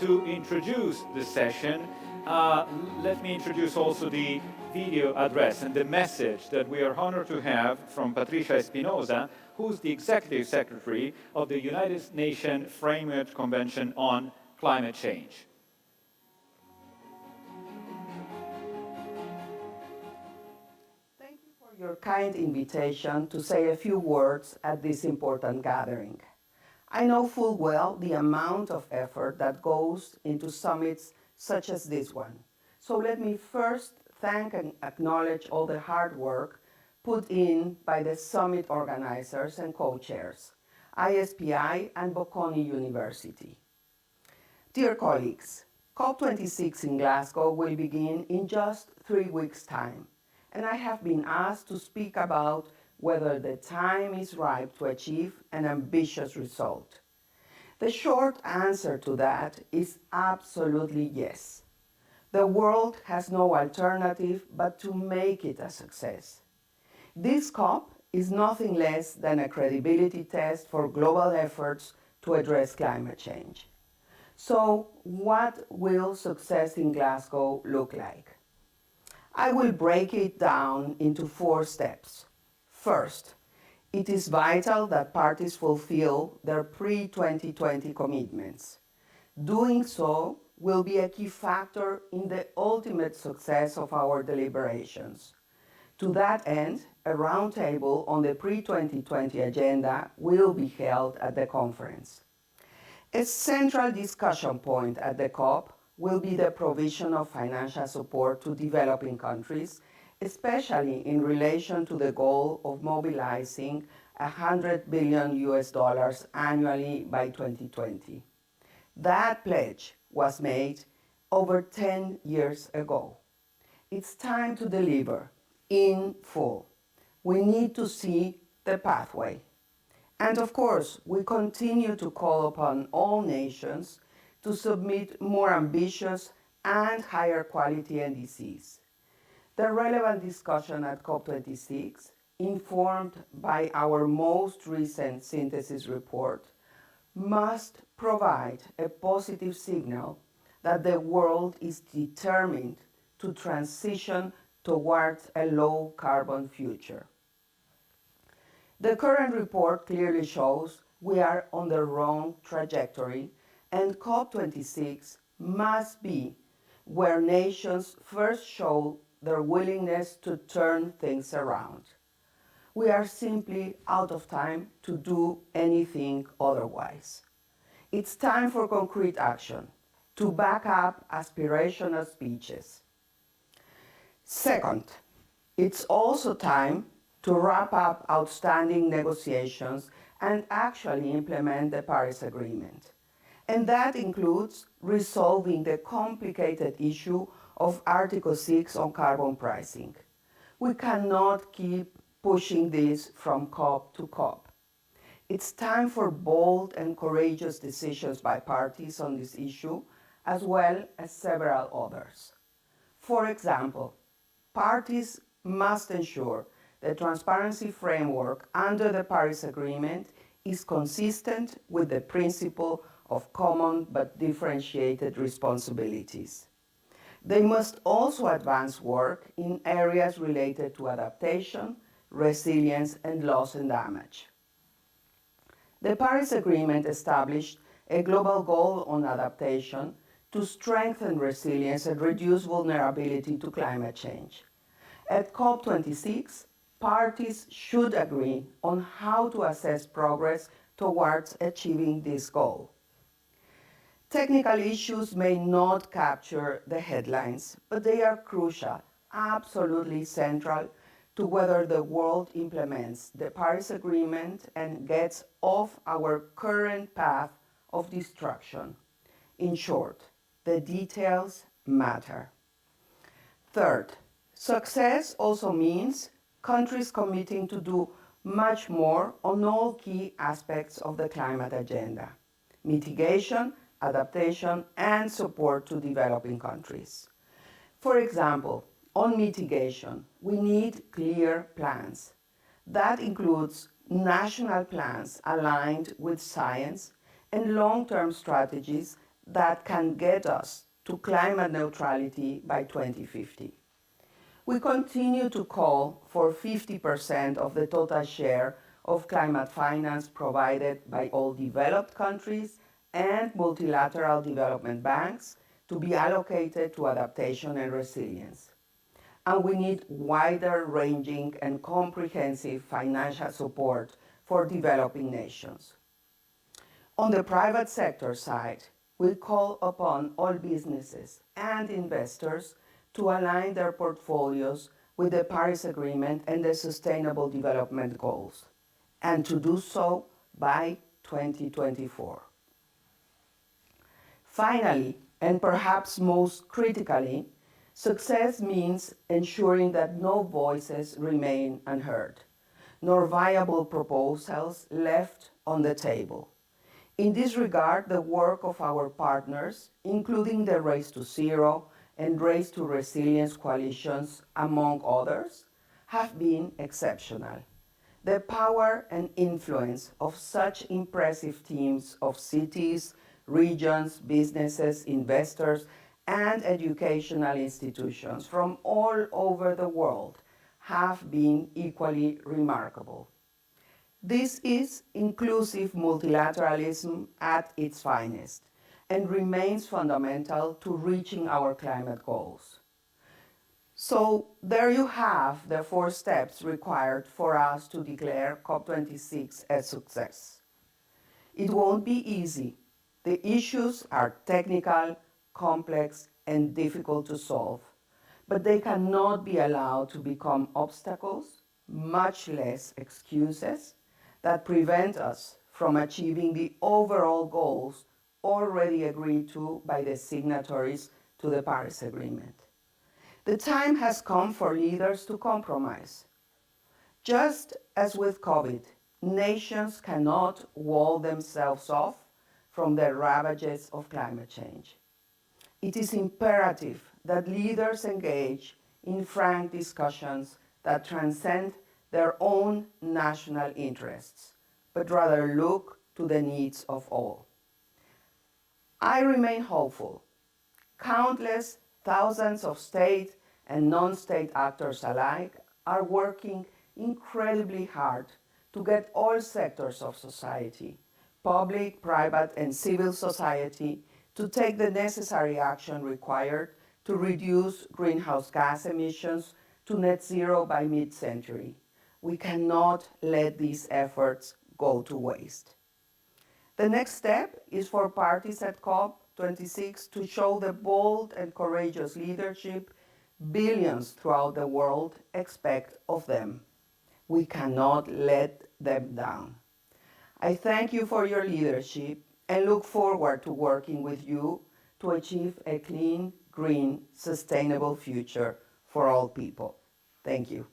To introduce the session, let me introduce also the video address and the message that we are honored to have from Patricia Espinosa, who's the Executive Secretary of the United Nations Framework Convention on Climate Change. Thank you for your kind invitation to say a few words at this important gathering. I know full well the amount of effort that goes into summits such as this one. So let me first thank and acknowledge all the hard work put in by the summit organizers and co-chairs, ISPI and Bocconi University. Dear colleagues, COP26 in Glasgow will begin in just 3 weeks' time, and I have been asked to speak about whether the time is ripe to achieve an ambitious result. The short answer to that is absolutely yes. The world has no alternative but to make it a success. This COP is nothing less than a credibility test for global efforts to address climate change. So, what will success in Glasgow look like? I will break it down into 4 steps. First, it is vital that parties fulfill their pre-2020 commitments. Doing so will be a key factor in the ultimate success of our deliberations. To that end, a roundtable on the pre-2020 agenda will be held at the conference. A central discussion point at the COP will be the provision of financial support to developing countries, especially in relation to the goal of mobilizing $100 billion annually by 2020. That pledge was made over 10 years ago. It's time to deliver in full. We need to see the pathway. And of course, we continue to call upon all nations to submit more ambitious and higher quality NDCs. The relevant discussion at COP26, informed by our most recent synthesis report, must provide a positive signal that the world is determined to transition towards a low-carbon future. The current report clearly shows we are on the wrong trajectory, and COP26 must be where nations first show their willingness to turn things around. We are simply out of time to do anything otherwise. It's time for concrete action, to back up aspirational speeches. Second, it's also time to wrap up outstanding negotiations and actually implement the Paris Agreement. And that includes resolving the complicated issue of Article 6 on carbon pricing. We cannot keep pushing this from COP to COP. It's time for bold and courageous decisions by parties on this issue, as well as several others. For example, parties must ensure the transparency framework under the Paris Agreement is consistent with the principle of common but differentiated responsibilities. They must also advance work in areas related to adaptation, resilience, and loss and damage. The Paris Agreement established a global goal on adaptation to strengthen resilience and reduce vulnerability to climate change. At COP26, parties should agree on how to assess progress towards achieving this goal. Technical issues may not capture the headlines, but they are crucial, absolutely central to whether the world implements the Paris Agreement and gets off our current path of destruction. In short, the details matter. Third, success also means countries committing to do much more on all key aspects of the climate agenda: mitigation, adaptation, and support to developing countries. For example, on mitigation, we need clear plans. That includes national plans aligned with science and long-term strategies that can get us to climate neutrality by 2050. We continue to call for 50% of the total share of climate finance provided by all developed countries and multilateral development banks to be allocated to adaptation and resilience. And we need wider ranging and comprehensive financial support for developing nations. On the private sector side, we call upon all businesses and investors to align their portfolios with the Paris Agreement and the Sustainable Development Goals, and to do so by 2024. Finally, and perhaps most critically, success means ensuring that no voices remain unheard, nor viable proposals left on the table. In this regard, the work of our partners, including the Race to Zero and Race to Resilience coalitions, among others, have been exceptional. The power and influence of such impressive teams of cities, regions, businesses, investors, and educational institutions from all over the world have been equally remarkable. This is inclusive multilateralism at its finest and remains fundamental to reaching our climate goals. So there you have the 4 steps required for us to declare COP26 a success. It won't be easy. The issues are technical, complex, and difficult to solve, but they cannot be allowed to become obstacles, much less excuses, that prevent us from achieving the overall goals already agreed to by the signatories to the Paris Agreement. The time has come for leaders to compromise. Just as with COVID, nations cannot wall themselves off from the ravages of climate change. It is imperative that leaders engage in frank discussions that transcend their own national interests, but rather look to the needs of all. I remain hopeful. Countless thousands of state and non-state actors alike are working incredibly hard to get all sectors of society, public, private, and civil society, to take the necessary action required to reduce greenhouse gas emissions to net zero by mid-century. We cannot let these efforts go to waste. The next step is for parties at COP26 to show the bold and courageous leadership billions throughout the world expect of them. We cannot let them down. I thank you for your leadership and look forward to working with you to achieve a clean, green, sustainable future for all people. Thank you.